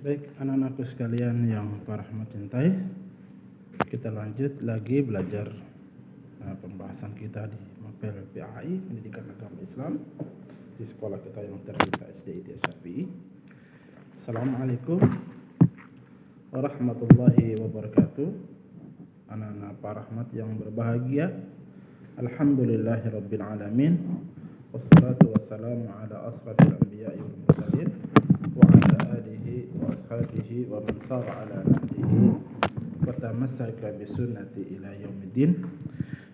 Baik, anak-anakku sekalian yang Pak Rahmat cintai, kita lanjut lagi belajar pembahasan kita di Mapel PAI, Pendidikan Agama Islam, di sekolah kita yang tercinta SD ITS Syafi'i. Assalamualaikum warahmatullahi wabarakatuh. Anak-anak Pak Rahmat yang berbahagia, alhamdulillahirabbil alamin. Wassalatu wassalamu ala asrafil anbiya'i wal mursalin wa ala alihi wa ashabihi wa man sara ala nahjihi wa tamassaka bi sunnati ila yaumiddin.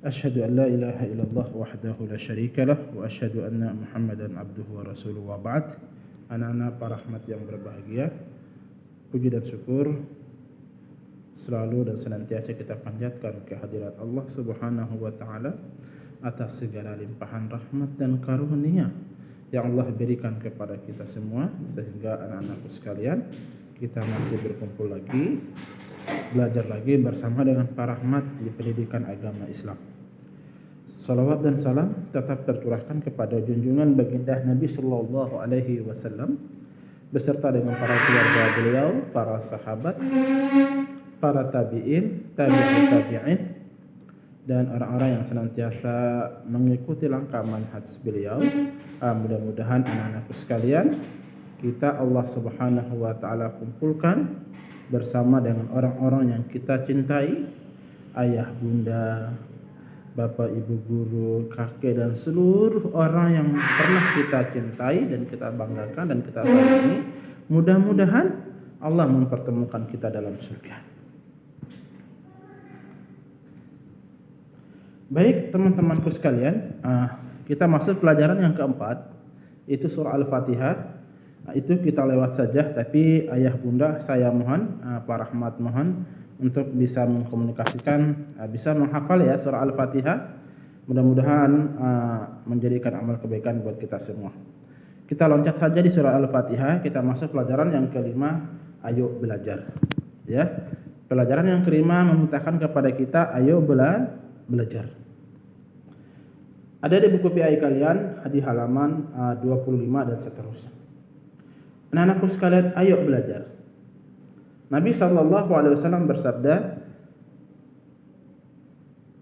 Asyhadu an la ilaha illallah wahdahu la syarika lah wa asyhadu anna Muhammadan abduhu wa rasuluhu wa ba'd. Anak-anak Pak Rahmat yang berbahagia, puji dan syukur selalu dan senantiasa kita panjatkan kehadirat Allah Subhanahu wa taala atas segala limpahan rahmat dan karunia yang Allah berikan kepada kita semua, sehingga anak-anakku sekalian kita masih berkumpul lagi, belajar lagi bersama dengan Pak Rahmat di pendidikan agama Islam. Salawat dan salam tetap tercurahkan kepada junjungan baginda Nabi Sallallahu Alaihi Wasallam beserta dengan para keluarga beliau, para sahabat, para tabi'in, tabi'in, dan orang-orang yang senantiasa mengikuti langkah manhaj beliau. Mudah-mudahan anak-anakku sekalian, kita Allah Subhanahu wa taala kumpulkan bersama dengan orang-orang yang kita cintai, ayah, bunda, bapak, ibu guru, kakek, dan seluruh orang yang pernah kita cintai dan kita banggakan dan kita sayangi. Mudah-mudahan Allah mempertemukan kita dalam surga. Baik teman-temanku sekalian, kita masuk pelajaran yang keempat, itu surah Al-Fatihah. Itu kita lewat saja, tapi ayah bunda saya mohon, Pak Rahmat mohon untuk bisa mengkomunikasikan, bisa menghafal ya surah Al-Fatihah. Mudah-mudahan menjadikan amal kebaikan buat kita semua. Kita loncat saja di surah Al-Fatihah, kita masuk pelajaran yang kelima, ayo belajar. Ya, pelajaran yang kelima memintakan kepada kita ayo belajar. Ada di buku PI kalian di halaman 25 dan seterusnya. Anak-anakku sekalian, ayo belajar. Nabi SAW bersabda,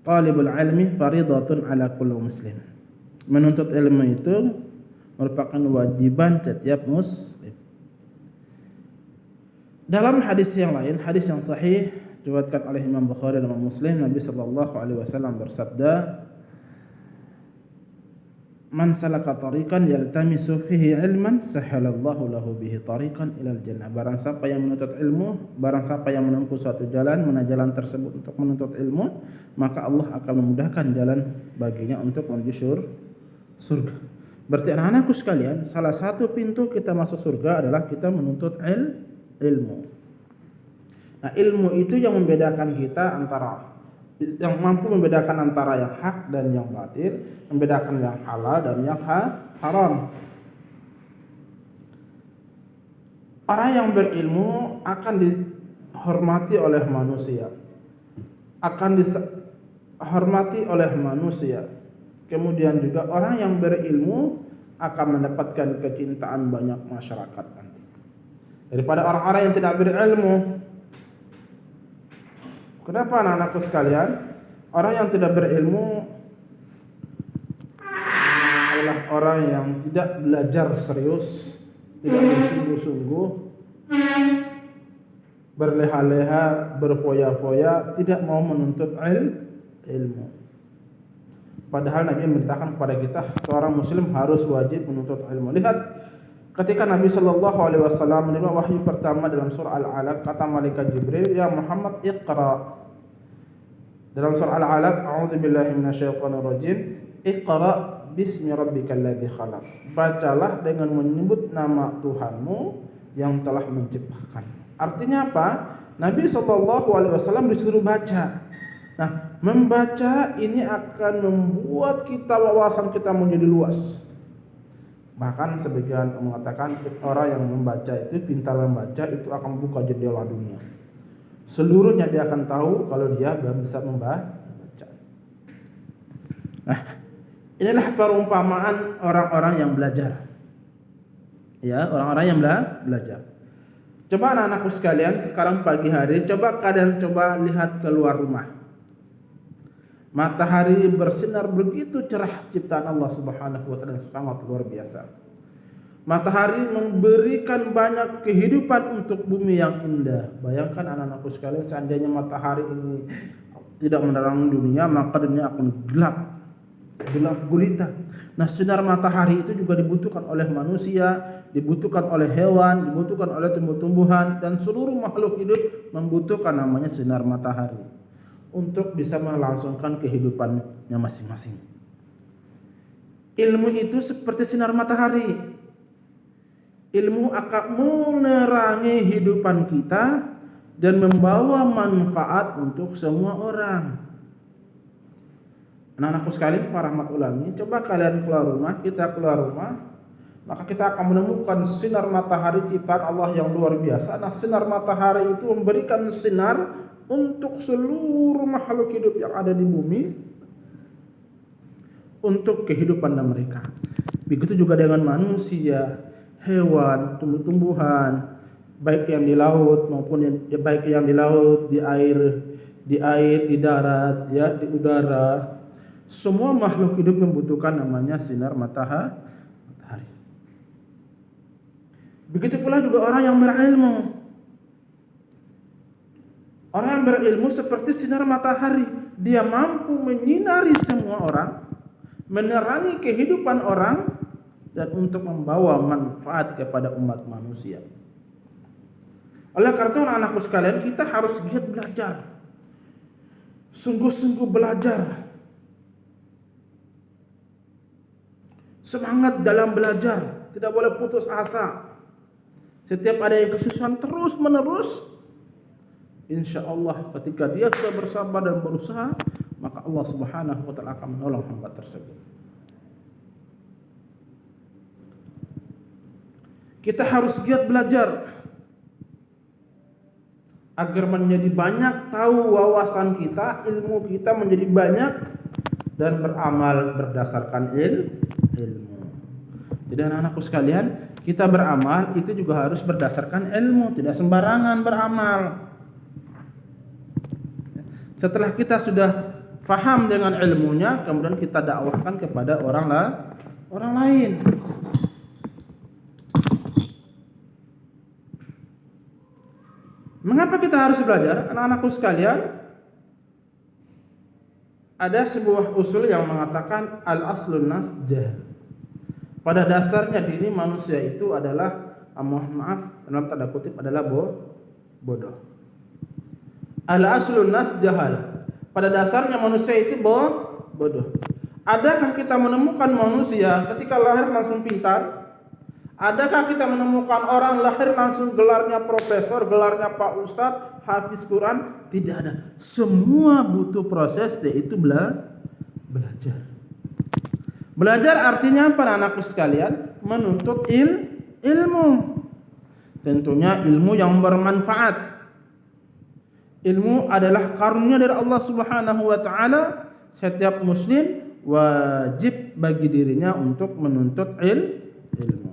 "Talibul ilmi faridatun ala kulli muslim." Menuntut ilmu itu merupakan wajiban setiap muslim. Dalam hadis yang lain, hadis yang sahih diriwayatkan oleh Imam Bukhari dan Imam Muslim, Nabi SAW bersabda, "Man salaka tariqan yaltamisu fihi ilman sahalallahu lahu bihi tariqan ilal jannah." Barang siapa yang menuntut ilmu, barang siapa yang menempuh suatu jalan, mana jalan tersebut untuk menuntut ilmu, maka Allah akan memudahkan jalan baginya untuk menuju surga. Berarti anak-anakku sekalian, salah satu pintu kita masuk surga adalah kita menuntut ilmu. Nah, ilmu itu yang membedakan kita yang mampu membedakan antara yang hak dan yang batil, membedakan yang halal dan yang haram. Orang yang berilmu akan dihormati oleh manusia, Kemudian juga orang yang berilmu akan mendapatkan kecintaan banyak masyarakat nanti daripada orang-orang yang tidak berilmu. Kenapa anak-anakku sekalian? Orang yang tidak berilmu adalah orang yang tidak belajar serius, tidak bersungguh-sungguh, berleha-leha, berfoya-foya, tidak mau menuntut ilmu. Padahal Nabi memberitakan kepada kita, seorang muslim harus wajib menuntut ilmu. Lihat, ketika Nabi SAW menerima wahyu pertama dalam surah Al-Alaq, kata malaikat Jibril, "Ya Muhammad, iqra." Dalam surah Al-Alaq, a'udzubillahi minasyaitonirrajim, "Iqra bismi rabbikal ladzi khalaq." Bacalah dengan menyebut nama Tuhanmu yang telah menciptakan. Artinya apa? Nabi SAW disuruh baca. Nah, membaca ini akan membuat wawasan kita menjadi luas. Bahkan sebagian mengatakan orang yang membaca itu, pintar membaca itu akan membuka jendela dunia. Seluruhnya dia akan tahu kalau dia bisa membaca. Nah, inilah perumpamaan orang-orang yang belajar. Ya, orang-orang yang belajar. Coba anak-anakku sekalian, sekarang pagi hari, coba kalian lihat keluar rumah. Matahari bersinar begitu cerah, ciptaan Allah Subhanahu wa taala, sangat luar biasa. Matahari memberikan banyak kehidupan untuk bumi yang indah. Bayangkan anak-anakku sekalian, seandainya matahari ini tidak menerangi dunia, maka dunia akan gelap gulita. Nah, sinar matahari itu juga dibutuhkan oleh manusia, dibutuhkan oleh hewan, dibutuhkan oleh tumbuh-tumbuhan, dan seluruh makhluk hidup membutuhkan namanya sinar matahari untuk bisa melangsungkan kehidupannya masing-masing. Ilmu itu seperti sinar matahari. Ilmu akan menerangi kehidupan kita dan membawa manfaat untuk semua orang. Anak-anakku sekalian, para rahmatullahi, coba kalian keluar rumah, kita keluar rumah, maka kita akan menemukan sinar matahari ciptaan Allah yang luar biasa. Nah, sinar matahari itu memberikan sinar untuk seluruh makhluk hidup yang ada di bumi untuk kehidupan mereka. Begitu juga dengan manusia, hewan, tumbuh-tumbuhan, baik yang di laut maupun di air, di darat, ya, di udara. Semua makhluk hidup membutuhkan namanya sinar matahari. Begitu pula juga orang yang berilmu. Orang yang berilmu seperti sinar matahari. Dia mampu menyinari semua orang, menerangi kehidupan orang, dan untuk membawa manfaat kepada umat manusia. Oleh karena itu, anak-anakku sekalian, kita harus giat belajar. Sungguh-sungguh belajar. Semangat dalam belajar, tidak boleh putus asa. Setiap ada yang kesusahan terus menerus, insya Allah ketika dia sudah bersabar dan berusaha, maka Allah Subhanahu wa taala akan menolong hamba tersebut. Kita harus giat belajar agar menjadi banyak tahu wawasan kita, ilmu kita menjadi banyak, dan beramal berdasarkan ilmu. Jadi anak-anakku sekalian, kita beramal itu juga harus berdasarkan ilmu, tidak sembarangan beramal. Setelah kita sudah faham dengan ilmunya, kemudian kita dakwahkan kepada orang lain. Mengapa kita harus belajar? Anak-anakku sekalian, ada sebuah usul yang mengatakan al-aslun nas jahl. Pada dasarnya diri manusia itu adalah, mohon maaf dalam tanda kutip, adalah bodoh. Al-aslun nas jahal. Pada dasarnya manusia itu bodoh. Adakah kita menemukan manusia ketika lahir langsung pintar? Adakah kita menemukan orang lahir langsung gelarnya profesor, gelarnya Pak Ustadz, hafiz Quran? Tidak ada. Semua butuh proses, yaitu belajar. Belajar artinya apa, anakku sekalian? Menuntut ilmu. Tentunya ilmu yang bermanfaat. Ilmu adalah karunia dari Allah Subhanahu wa taala. Setiap muslim wajib bagi dirinya untuk menuntut ilmu.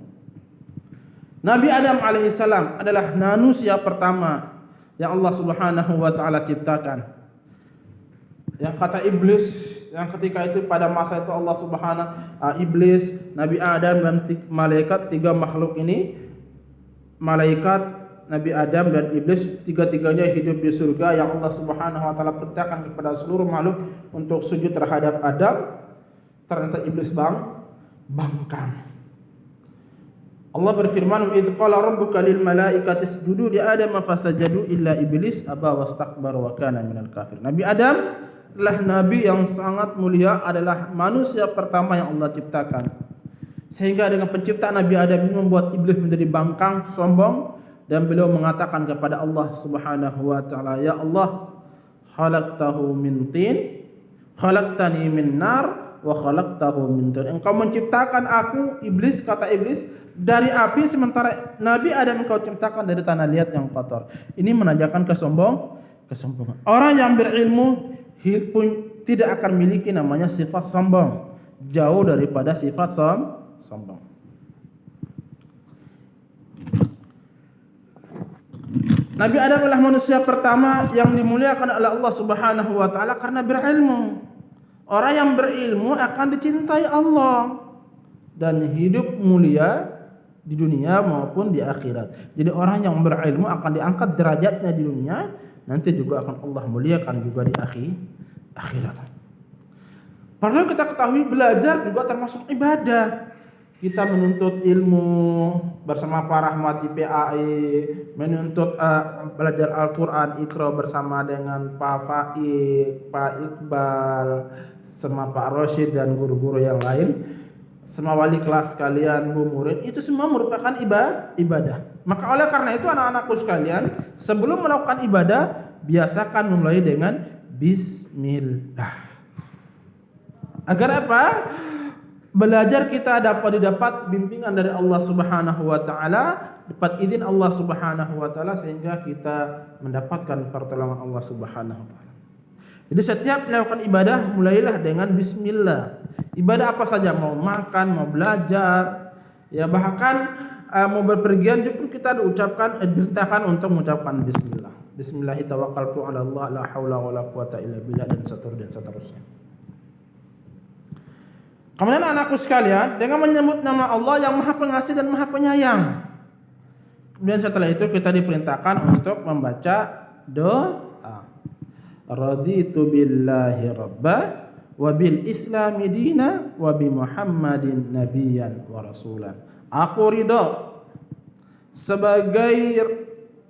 Nabi Adam alaihissalam adalah manusia pertama yang Allah Subhanahu wa taala ciptakan. Yang kata iblis, yang ketika itu pada masa itu Allah Subhanahu iblis, Nabi Adam dan malaikat, tiga makhluk ini, malaikat, Nabi Adam dan iblis, tiga-tiganya hidup di surga yang Allah Subhanahu wa taala perintahkan kepada seluruh makhluk untuk sujud terhadap Adam. Ternyata iblis bangkang. Allah berfirman, "Idz qala rabbuka lil malaikati isjudu li Adam fasajadu illa iblis aba wastakbara wa kana minal kafir." Nabi Adam adalah nabi yang sangat mulia, adalah manusia pertama yang Allah ciptakan. Sehingga dengan penciptaan Nabi Adam ini membuat iblis menjadi bangkang, sombong, dan beliau mengatakan kepada Allah Subhanahu wa taala, "Ya Allah, khalaqtahu min tin, khalaqtani min nar, wa khalaqtahu min tin." Engkau menciptakan aku, iblis, kata iblis, dari api, sementara Nabi Adam engkau ciptakan dari tanah liat yang kotor. Ini menandakan kesombongan. Orang yang berilmu pun tidak akan memiliki namanya sifat sombong. Jauh daripada sifat sombong. Nabi Adam adalah manusia pertama yang dimuliakan oleh Allah Subhanahu wa taala karena berilmu. Orang yang berilmu akan dicintai Allah dan hidup mulia di dunia maupun di akhirat. Jadi orang yang berilmu akan diangkat derajatnya di dunia, nanti juga akan Allah muliakan juga di akhirat. Perlu kita ketahui belajar juga termasuk ibadah. Kita menuntut ilmu bersama Pak Rahmat PAI, menuntut belajar Al-Quran Iqra bersama dengan Pak Faik, Pak Iqbal, sama Pak Rosyid dan guru-guru yang lain, semua wali kelas kalian, bu murid, itu semua merupakan ibadah. Maka oleh karena itu anak-anakku sekalian, sebelum melakukan ibadah, biasakan memulai dengan Bismillah. Agar apa? Belajar kita didapat bimbingan dari Allah Subhanahu wa taala, dapat izin Allah Subhanahu wa taala sehingga kita mendapatkan pertolongan Allah Subhanahu wa taala. Jadi setiap melakukan ibadah mulailah dengan bismillah. Ibadah apa saja, mau makan, mau belajar, ya bahkan mau berpergian juga kita diberitakan untuk mengucapkan bismillah. Bismillahi tawakkaltu 'ala Allah la haula wala quwata illa billah dan seterusnya. Kemudian anakku sekalian, dengan menyebut nama Allah yang Maha Pengasih dan Maha Penyayang. Kemudian setelah itu kita diperintahkan untuk membaca doa. Raditu billahi rabba wa bil islami dina wa bi Muhammadin nabiyyan wa rasulan. Aku ridha sebagai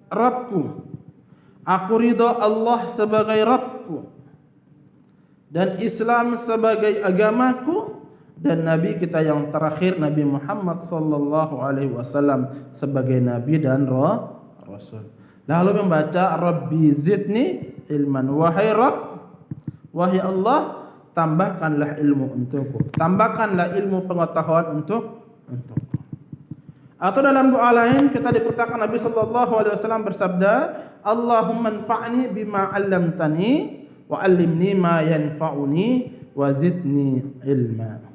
Rabbku. Aku ridha Allah sebagai Rabbku dan Islam sebagai agamaku, dan Nabi kita yang terakhir Nabi Muhammad sallallahu alaihi wasallam sebagai nabi dan rasul. Lalu membaca Rabbi zidni ilman, wahai Rabb, wahai Allah, tambahkanlah ilmu untukku, tambahkanlah ilmu pengetahuan untukku. Atau dalam doa lain kita diperintahkan Nabi sallallahu alaihi wasallam bersabda, Allahumma anfa'ni bima 'allamtani wa 'allimni ma yanfa'uni wa zidni ilma.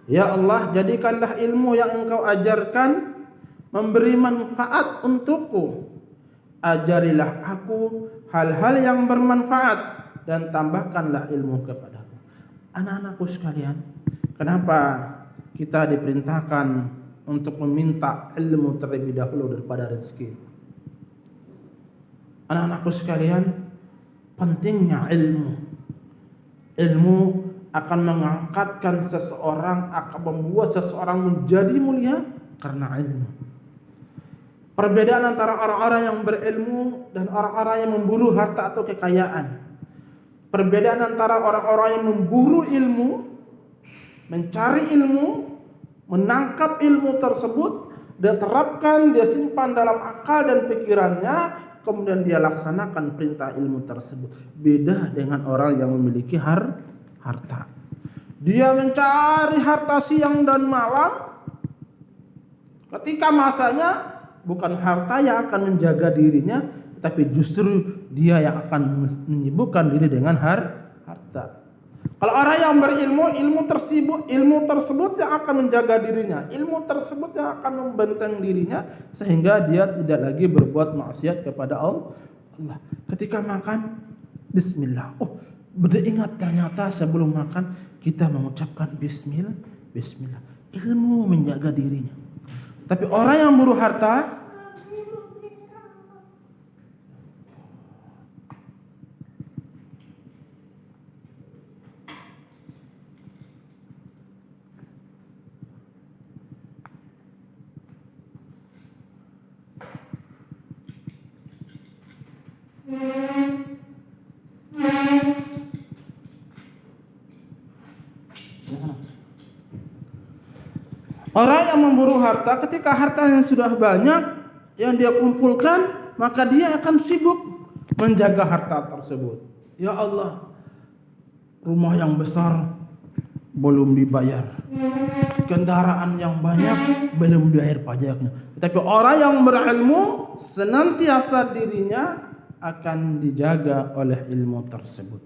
Ya Allah, jadikanlah ilmu yang Engkau ajarkan memberi manfaat untukku. Ajarilah aku hal-hal yang bermanfaat dan tambahkanlah ilmu kepadaku. Anak-anakku sekalian, kenapa kita diperintahkan untuk meminta ilmu terlebih dahulu daripada rezeki? Anak-anakku sekalian, pentingnya ilmu. Ilmu akan mengangkatkan seseorang, akan membuat seseorang menjadi mulia karena ilmu. Perbedaan antara orang-orang yang berilmu dan orang-orang yang memburu harta atau kekayaan. Perbedaan antara orang-orang yang memburu ilmu, mencari ilmu, menangkap ilmu tersebut, dia terapkan, dia simpan dalam akal dan pikirannya, kemudian dia laksanakan perintah ilmu tersebut. Beda dengan orang yang memiliki harta. Dia mencari harta siang dan malam. Ketika masanya, bukan harta yang akan menjaga dirinya, tapi justru dia yang akan menyibukkan diri dengan harta. Kalau orang yang berilmu, ilmu tersebut yang akan menjaga dirinya, ilmu tersebut yang akan membenteng dirinya sehingga dia tidak lagi berbuat maksiat kepada Allah. Ketika makan, bismillah. Beringat ternyata sebelum makan kita mengucapkan bismillah. Ilmu menjaga dirinya. Tapi orang yang buru harta, orang yang memburu harta, ketika hartanya sudah banyak yang dia kumpulkan, maka dia akan sibuk menjaga harta tersebut. Ya Allah, rumah yang besar belum dibayar, kendaraan yang banyak belum dibayar pajaknya. Tetapi orang yang berilmu senantiasa dirinya akan dijaga oleh ilmu tersebut.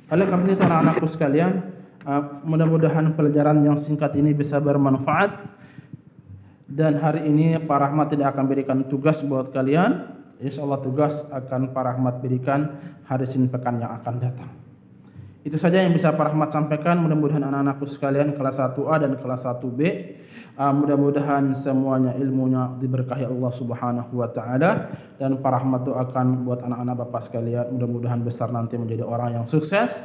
Oleh karena itu anak-anakku sekalian, mudah-mudahan pelajaran yang singkat ini bisa bermanfaat. Dan hari ini Pak Rahmat tidak akan berikan tugas buat kalian, insyaallah tugas akan Pak Rahmat berikan hari Senin pekan yang akan datang. Itu saja yang bisa Pak Rahmat sampaikan. Mudah-mudahan anak-anakku sekalian kelas 1A dan kelas 1B, mudah-mudahan semuanya ilmunya diberkahi Allah Subhanahu wa taala, dan Pak Rahmat doakan buat anak-anak Bapak sekalian mudah-mudahan besar nanti menjadi orang yang sukses,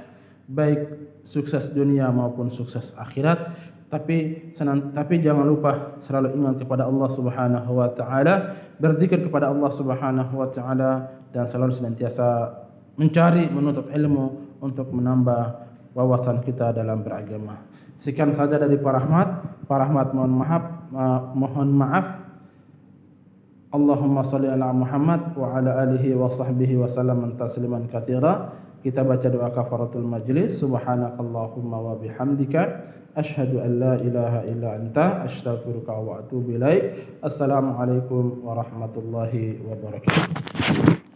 baik sukses dunia maupun sukses akhirat. Tapi jangan lupa selalu ingat kepada Allah Subhanahu wa taala, berzikir kepada Allah Subhanahu wa taala, dan selalu senantiasa mencari menuntut ilmu untuk menambah wawasan kita dalam beragama. Sekian saja dari Pak Rahmat. Pak Rahmat mohon maaf. Allahumma salli ala Muhammad wa ala alihi wa sahbihi wa sallam tasliman katsira. Kita baca doa kafaratul majlis. Subhanakallahumma wa bihamdika asyhadu an la ilaha illa anta astaghfiruka wa atubu ilaik. Assalamualaikum warahmatullahi wabarakatuh.